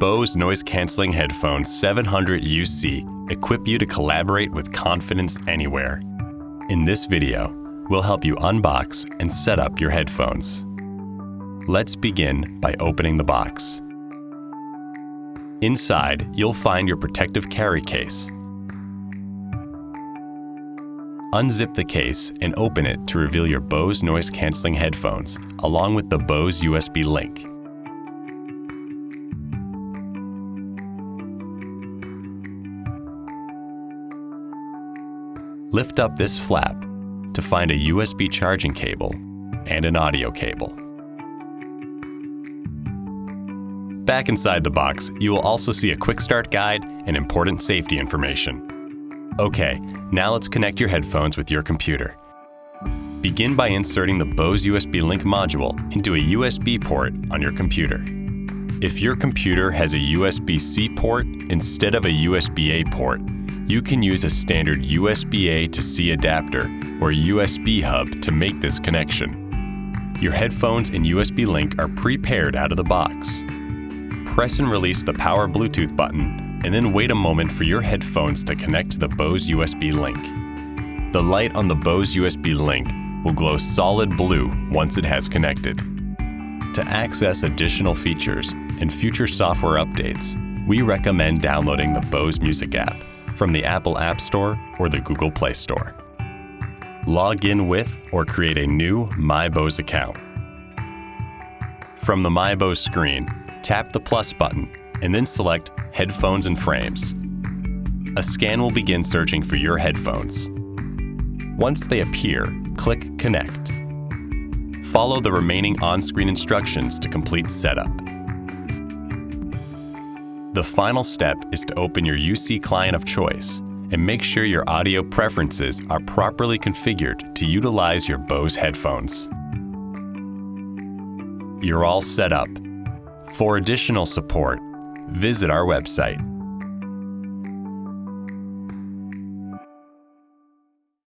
Bose noise-canceling headphones 700 UC equip you to collaborate with confidence anywhere. In this video, we'll help you unbox and set up your headphones. Let's begin by opening the box. Inside, you'll find your protective carry case. Unzip the case and open it to reveal your Bose noise-canceling headphones, along with the Bose USB link. Lift up this flap to find a USB charging cable and an audio cable. Back inside the box, you will also see a quick start guide and important safety information. Okay, now let's connect your headphones with your computer. Begin by inserting the Bose USB Link module into a USB port on your computer. If your computer has a USB-C port instead of a USB-A port, you can use a standard USB-A to C adapter or USB hub to make this connection. Your headphones and USB Link are pre-paired out of the box. Press and release the power Bluetooth button, and then wait a moment for your headphones to connect to the Bose USB Link. The light on the Bose USB Link will glow solid blue once it has connected. To access additional features and future software updates, we recommend downloading the Bose Music app from the Apple App Store or the Google Play Store. Log in with or create a new My Bose account. From the My Bose screen, tap the plus button and then select Headphones and Frames. A scan will begin searching for your headphones. Once they appear, click Connect. Follow the remaining on-screen instructions to complete setup. The final step is to open your UC client of choice and make sure your audio preferences are properly configured to utilize your Bose headphones. You're all set up. For additional support, visit our website.